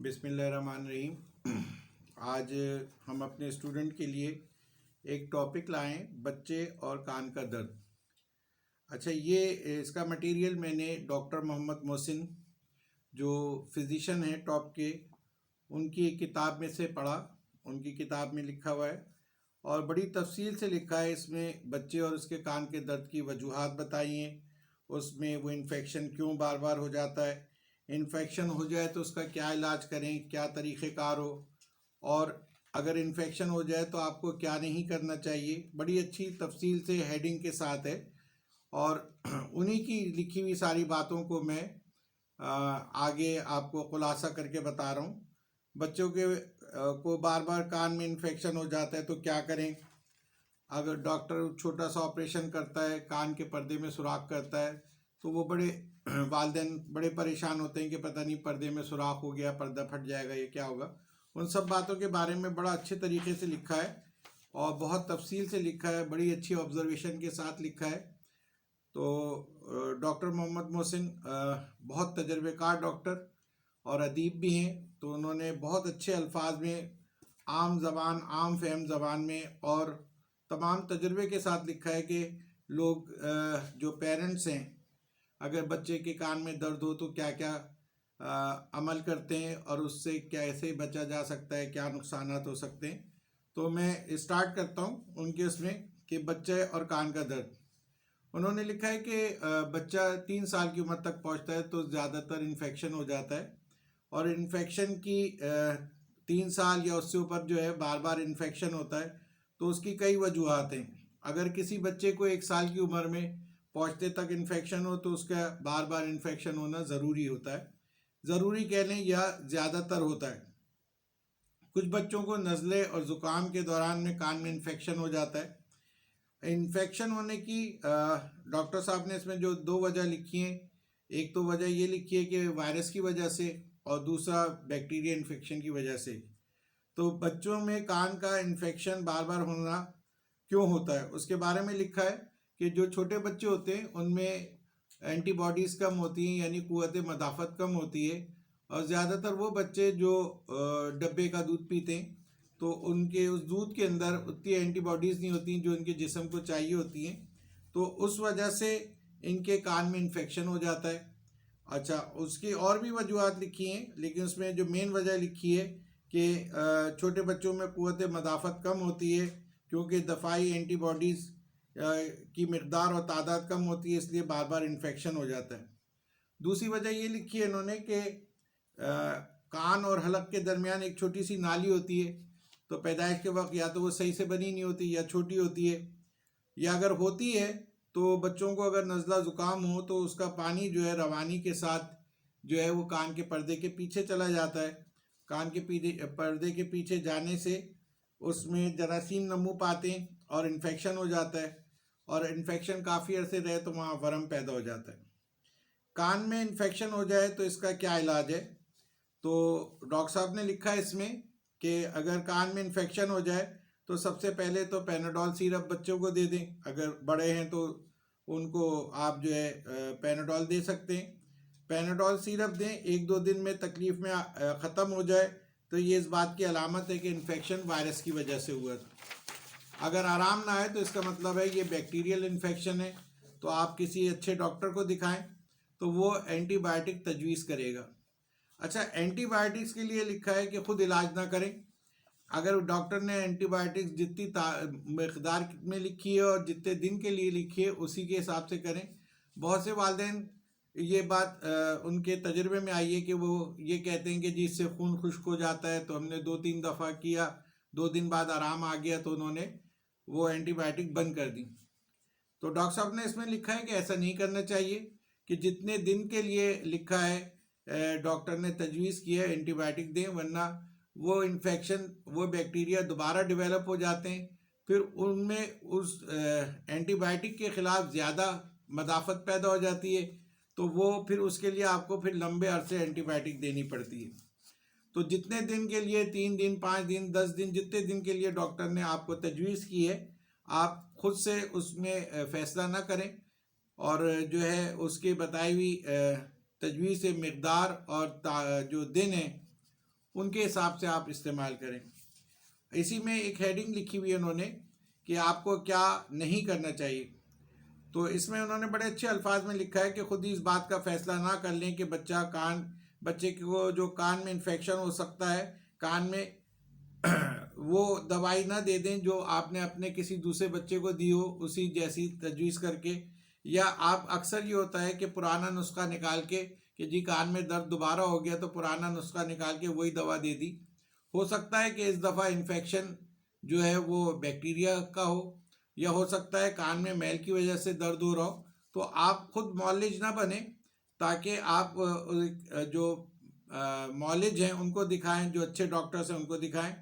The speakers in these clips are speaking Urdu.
بسم اللہ الرحمن الرحیم۔ آج ہم اپنے اسٹوڈنٹ کے لیے ایک ٹاپک لائیں، بچے اور کان کا درد۔ اچھا، اس کا مٹیریل میں نے ڈاکٹر محمد محسن جو فزیشین ہیں ٹاپ کے، ان کی کتاب میں سے پڑھا۔ ان کی کتاب میں لکھا ہوا ہے اور بڑی تفصیل سے لکھا ہے۔ اس میں بچے اور اس کے کان کے درد کی وجوہات بتائی ہیں، اس میں وہ انفیکشن کیوں بار بار ہو جاتا ہے، انفیکشن ہو جائے تو اس کا کیا علاج کریں، کیا طریقہ کار ہو، اور اگر انفیکشن ہو جائے تو آپ کو کیا نہیں کرنا چاہیے۔ بڑی اچھی تفصیل سے ہیڈنگ کے ساتھ ہے اور انہی کی لکھی ہوئی ساری باتوں کو میں آگے آپ کو خلاصہ کر کے بتا رہا ہوں۔ بچوں کو بار بار کان میں انفیکشن ہو جاتا ہے تو کیا کریں۔ اگر ڈاکٹر چھوٹا سا آپریشن کرتا ہے، کان کے پردے میں سوراخ کرتا ہے، تو وہ والدین بڑے پریشان ہوتے ہیں کہ پتہ نہیں پردے میں سوراخ ہو گیا، پردہ پھٹ جائے گا، یہ کیا ہوگا۔ ان سب باتوں کے بارے میں بڑا اچھے طریقے سے لکھا ہے اور بہت تفصیل سے لکھا ہے، بڑی اچھی آبزرویشن کے ساتھ لکھا ہے۔ تو ڈاکٹر محمد محسن بہت تجربہ کار ڈاکٹر اور ادیب بھی ہیں، تو انہوں نے بہت اچھے الفاظ میں عام فہم زبان میں اور تمام تجربے کے ساتھ لکھا ہے کہ لوگ جو پیرنٹس ہیں، اگر بچے کے کان میں درد ہو تو کیا کیا عمل کرتے ہیں اور اس سے کیسے بچا جا سکتا ہے، کیا نقصانات ہو سکتے ہیں۔ تو میں اسٹارٹ کرتا ہوں ان کے اس میں کہ بچے اور کان کا درد۔ انہوں نے لکھا ہے کہ بچہ 3 سال کی عمر تک پہنچتا ہے تو زیادہ تر انفیکشن ہو جاتا ہے، اور انفیکشن کی 3 سال یا اس سے اوپر جو ہے بار بار انفیکشن ہوتا ہے تو اس کی کئی وجوہات ہیں۔ اگر کسی بچے کو 1 سال کی عمر میں پہنچتے تک انفیکشن ہو تو اس کا بار بار انفیکشن ہونا ضروری ہوتا ہے، ضروری کہہ لیں یا زیادہ تر ہوتا ہے۔ کچھ بچوں کو نزلے اور زکام کے دوران میں کان میں انفیکشن ہو جاتا ہے۔ انفیکشن ہونے کی ڈاکٹر صاحب نے اس میں جو 2 وجہ لکھی ہیں، ایک تو وجہ یہ لکھی ہے کہ وائرس کی وجہ سے اور دوسرا بیکٹیریا انفیکشن کی وجہ سے۔ تو بچوں میں کان کا انفیکشن بار بار ہونا کیوں ہوتا ہے اس کے بارے میں لکھا ہے کہ جو چھوٹے بچے ہوتے ہیں ان میں اینٹی باڈیز کم ہوتی ہیں، یعنی قوت مدافعت کم ہوتی ہے، اور زیادہ تر وہ بچے جو ڈبے کا دودھ پیتے ہیں تو ان کے اس دودھ کے اندر اتنی اینٹی باڈیز نہیں ہوتی جو ان کے جسم کو چاہیے ہوتی ہیں، تو اس وجہ سے ان کے کان میں انفیکشن ہو جاتا ہے۔ اچھا، اس کی اور بھی وجوہات لکھی ہیں، لیکن اس میں جو مین وجہ لکھی ہے کہ چھوٹے بچوں میں قوت مدافعت کم ہوتی ہے کیونکہ دفاعی اینٹی باڈیز کی مقدار اور تعداد کم ہوتی ہے، اس لیے بار بار انفیکشن ہو جاتا ہے۔ دوسری وجہ یہ لکھی ہے انہوں نے کہ کان اور حلق کے درمیان ایک چھوٹی سی نالی ہوتی ہے، تو پیدائش کے وقت یا تو وہ صحیح سے بنی نہیں ہوتی یا چھوٹی ہوتی ہے، یا اگر ہوتی ہے تو بچوں کو اگر نزلہ زکام ہو تو اس کا پانی جو ہے روانی کے ساتھ جو ہے وہ کان کے پردے کے پیچھے چلا جاتا ہے۔ کان کے پردے کے پیچھے جانے سے اس میں جراثیم نمو پاتے ہیں اور انفیکشن ہو جاتا ہے، اور انفیکشن کافی عرصے رہے تو وہاں ورم پیدا ہو جاتا ہے۔ کان میں انفیکشن ہو جائے تو اس کا کیا علاج ہے؟ تو ڈاکٹر صاحب نے لکھا ہے اس میں کہ اگر کان میں انفیکشن ہو جائے تو سب سے پہلے تو پیناڈول سیرپ بچوں کو دے دیں، اگر بڑے ہیں تو ان کو آپ جو ہے پیناڈول دے سکتے ہیں۔ پیناڈول سیرپ دیں، 1-2 دن میں تکلیف میں ختم ہو جائے تو یہ اس بات کی علامت ہے کہ انفیکشن وائرس کی وجہ سے ہوا تھا۔ اگر آرام نہ آئے تو اس کا مطلب ہے یہ بیکٹیریل انفیکشن ہے، تو آپ کسی اچھے ڈاکٹر کو دکھائیں تو وہ اینٹی بائیوٹک تجویز کرے گا۔ اچھا، اینٹی بائیوٹکس کے لیے لکھا ہے کہ خود علاج نہ کریں۔ اگر ڈاکٹر نے اینٹی بائیوٹکس جتنی مقدار میں لکھی ہے اور جتنے دن کے لیے لکھی ہے اسی کے حساب سے کریں۔ بہت سے والدین یہ بات ان کے تجربے میں آئی ہے کہ وہ یہ کہتے ہیں کہ جی اس سے خون خشک ہو جاتا ہے، تو ہم نے 2-3 دفعہ کیا، 2 دن بعد آرام آ گیا تو انہوں نے وہ اینٹی بائیوٹک بند کر دی۔ تو ڈاکٹر صاحب نے اس میں لکھا ہے کہ ایسا نہیں کرنا چاہیے، کہ جتنے دن کے لیے لکھا ہے ڈاکٹر نے تجویز کیا ہے اینٹی بائیوٹک دیں، ورنہ وہ انفیکشن، وہ بیکٹیریا دوبارہ ڈیولپ ہو جاتے ہیں، پھر ان میں اس اینٹی بائیوٹک کے خلاف زیادہ مدافعت پیدا ہو جاتی ہے، تو وہ پھر اس کے لیے آپ کو پھر لمبے عرصے اینٹی بائیوٹک دینی پڑتی ہے۔ تو جتنے دن کے لیے، 3 دن، 5 دن، 10 دن، جتنے دن کے لیے ڈاکٹر نے آپ کو تجویز کی ہے، آپ خود سے اس میں فیصلہ نہ کریں، اور جو ہے اس کی بتائی ہوئی تجویز سے مقدار اور جو دن ہیں ان کے حساب سے آپ استعمال کریں۔ اسی میں ایک ہیڈنگ لکھی ہوئی ہے انہوں نے کہ آپ کو کیا نہیں کرنا چاہیے، تو اس میں انہوں نے بڑے اچھے الفاظ میں لکھا ہے کہ خود ہی اس بات کا فیصلہ نہ کر لیں کہ بچے کو جو کان میں انفیکشن ہو سکتا ہے، کان میں وہ دوائی نہ دے دیں جو آپ نے اپنے کسی دوسرے بچے کو دی ہو اسی جیسی تجویز کر کے، یا آپ اکثر یہ ہوتا ہے کہ پرانا نسخہ نکال کے کہ جی کان میں درد دوبارہ ہو گیا تو پرانا نسخہ نکال کے وہی دوا دے دی۔ ہو سکتا ہے کہ اس دفعہ انفیکشن جو ہے وہ بیکٹیریا کا ہو، یا ہو سکتا ہے کان میں میل کی وجہ سے درد ہو رہا ہو، تو آپ خود معالج نہ بنیں، تاکہ آپ جو معالج ہیں ان کو دکھائیں، جو اچھے ڈاکٹرز ہیں ان کو دکھائیں۔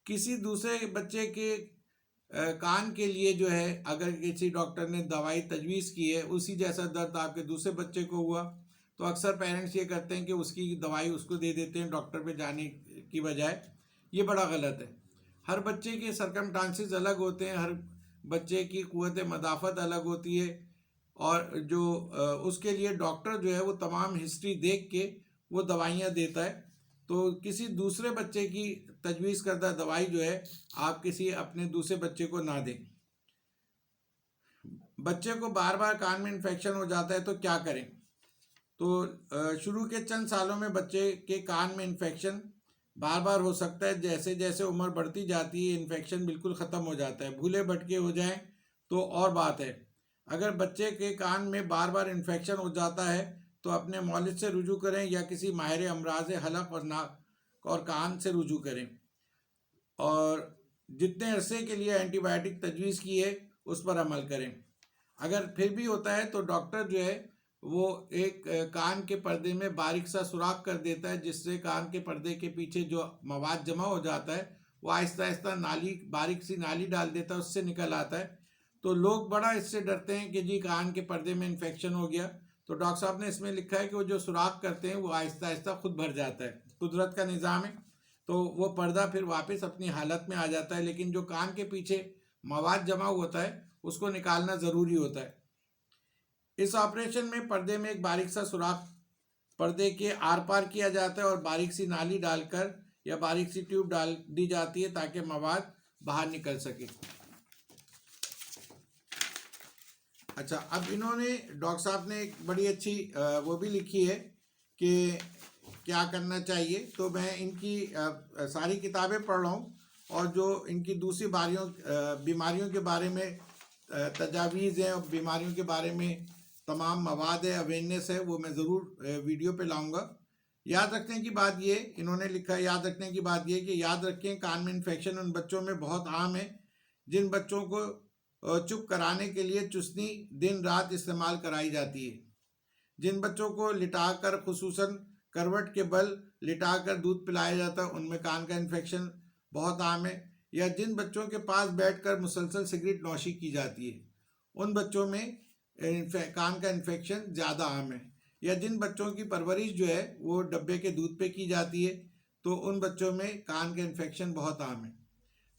کسی دوسرے بچے کے کان کے لیے جو ہے اگر کسی ڈاکٹر نے دوائی تجویز کی ہے، اسی جیسا درد آپ کے دوسرے بچے کو ہوا، تو اکثر پیرنٹس یہ کرتے ہیں کہ اس کی دوائی اس کو دے دیتے ہیں ڈاکٹر پہ جانے کی بجائے۔ یہ بڑا غلط ہے۔ ہر بچے کے سرکمٹانسز الگ ہوتے ہیں، ہر بچے کی قوت مدافعت الگ ہوتی ہے، اور جو اس کے لیے ڈاکٹر جو ہے وہ تمام ہسٹری دیکھ کے وہ دوائیاں دیتا ہے۔ تو کسی دوسرے بچے کی تجویز کردہ دوائی جو ہے آپ کسی اپنے دوسرے بچے کو نہ دیں۔ بچے کو بار بار کان میں انفیکشن ہو جاتا ہے تو کیا کریں؟ تو شروع کے چند سالوں میں بچے کے کان میں انفیکشن بار بار ہو سکتا ہے، جیسے جیسے عمر بڑھتی جاتی ہے انفیکشن بالکل ختم ہو جاتا ہے، بھولے بھٹکے ہو جائیں تو اور بات ہے۔ اگر بچے کے کان میں بار بار انفیکشن ہو جاتا ہے تو اپنے معالج سے رجوع کریں، یا کسی ماہر امراض حلق اور ناک اور کان سے رجوع کریں، اور جتنے عرصے کے لیے اینٹی بائیوٹک تجویز کی ہے اس پر عمل کریں۔ اگر پھر بھی ہوتا ہے تو ڈاکٹر جو ہے وہ ایک کان کے پردے میں باریک سا سوراخ کر دیتا ہے، جس سے کان کے پردے کے پیچھے جو مواد جمع ہو جاتا ہے وہ آہستہ آہستہ باریک سی نالی ڈال دیتا ہے، اس سے نکل آتا ہے۔ تو لوگ بڑا اس سے ڈرتے ہیں کہ جی کان کے پردے میں انفیکشن ہو گیا، تو ڈاکٹر صاحب نے اس میں لکھا ہے کہ وہ جو سوراخ کرتے ہیں وہ آہستہ آہستہ خود بھر جاتا ہے، قدرت کا نظام ہے، تو وہ پردہ پھر واپس اپنی حالت میں آ جاتا ہے۔ لیکن جو کان کے پیچھے مواد جمع ہوتا ہے اس کو نکالنا ضروری ہوتا ہے۔ اس آپریشن میں پردے میں ایک باریک سا سوراخ پردے کے آر پار کیا جاتا ہے، اور باریک سی نالی ڈال کر یا باریک سی ٹیوب ڈال دی جاتی ہے تاکہ مواد باہر نکل سکے۔ اچھا، اب انہوں نے ڈاکٹر صاحب نے ایک بڑی اچھی وہ بھی لکھی ہے کہ کیا کرنا چاہیے، تو میں ان کی ساری کتابیں پڑھ رہا ہوں، اور جو ان کی دوسری بیماریوں کے بارے میں تجاویز ہیں اور بیماریوں کے بارے میں تمام مواد ہے، اویئرنیس ہے، وہ میں ضرور ویڈیو پہ لاؤں گا۔ یاد رکھنے کی بات یہ انہوں نے لکھا ہے، یاد رکھنے کی بات یہ کہ یاد رکھیں کان میں انفیکشن ان بچوں میں بہت عام ہے جن بچوں کو چپ کرانے کے لیے چسنی دن رات استعمال کرائی جاتی ہے، جن بچوں کو لٹا کر خصوصاً کروٹ کے بل لٹا کر دودھ پلایا جاتا ہے ان میں کان کا انفیکشن بہت عام ہے، یا جن بچوں کے پاس بیٹھ کر مسلسل سگریٹ نوشی کی جاتی ہے ان بچوں میں کان کا انفیکشن زیادہ عام ہے، یا جن بچوں کی پرورش جو ہے وہ ڈبے کے دودھ پہ کی جاتی ہے تو ان بچوں میں کان کا انفیکشن بہت عام ہے۔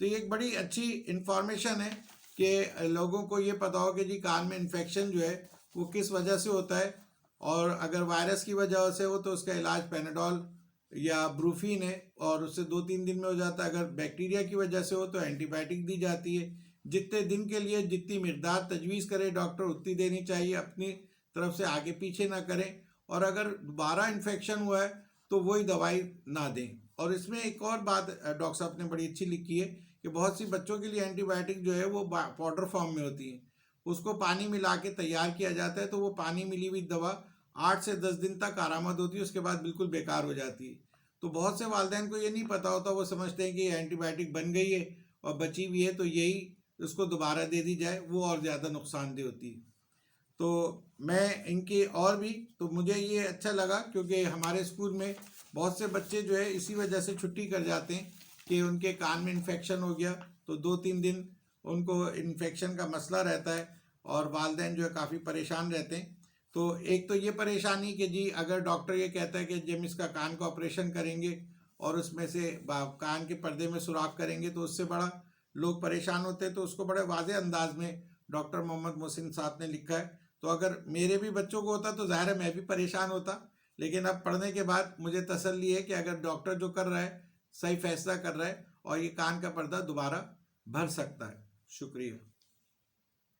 تو یہ ایک بڑی اچھی انفارمیشن ہے کہ لوگوں کو یہ پتا ہو کہ جی کان میں انفیکشن جو ہے وہ کس وجہ سے ہوتا ہے، اور اگر وائرس کی وجہ سے ہو تو اس کا علاج پیناڈول یا بروفین ہے، اور اس سے 2-3 دن میں ہو جاتا ہے۔ اگر بیکٹیریا کی وجہ سے ہو تو اینٹی بائیوٹک دی جاتی ہے، جتنے دن کے لیے جتنی مقدار تجویز کرے ڈاکٹر اتنی دینی چاہیے، اپنی طرف سے آگے پیچھے نہ کریں، اور اگر دوبارہ انفیکشن ہوا ہے تو وہی دوائی نہ دیں۔ اور اس میں ایک اور بات ڈاکٹر صاحب نے بڑی اچھی لکھی ہے کہ بہت سی بچوں کے لیے اینٹی بائیوٹک جو ہے وہ پاؤڈر فارم میں ہوتی ہے، اس کو پانی ملا کے تیار کیا جاتا ہے، تو وہ پانی ملی ہوئی دوا 8 سے 10 دن تک کارآمد ہوتی ہے، اس کے بعد بالکل بیکار ہو جاتی ہے۔ تو بہت سے والدین کو یہ نہیں پتا ہوتا، وہ سمجھتے ہیں کہ یہ اینٹی بائیوٹک بن گئی ہے اور بچی ہوئی ہے تو یہی اس کو دوبارہ دے دی جائے، وہ اور زیادہ نقصان دہ ہوتی ہے۔ تو میں ان کی اور بھی تو مجھے یہ اچھا لگا کیونکہ ہمارے اسکول میں بہت سے بچے جو ہے اسی وجہ سے چھٹی کر جاتے ہیں کہ ان کے کان میں انفیکشن ہو گیا، تو 2-3 دن ان کو انفیکشن کا مسئلہ رہتا ہے اور والدین جو ہے کافی پریشان رہتے ہیں۔ تو ایک تو یہ پریشانی کہ جی اگر ڈاکٹر یہ کہتا ہے کہ جب اس کا کان کا آپریشن کریں گے اور اس میں سے کان کے پردے میں سوراخ کریں گے تو اس سے بڑا لوگ پریشان ہوتے ہیں، تو اس کو بڑے واضح انداز میں ڈاکٹر محمد محسن صاحب نے لکھا ہے۔ تو اگر میرے بھی بچوں کو ہوتا تو ظاہر ہے میں بھی پریشان ہوتا، لیکن اب پڑھنے کے بعد مجھے تسلی ہے کہ اگر ڈاکٹر جو کر رہا ہے صحیح فیصلہ کر رہا ہے اور یہ کان کا پردہ دوبارہ بھر سکتا ہے. شکریہ.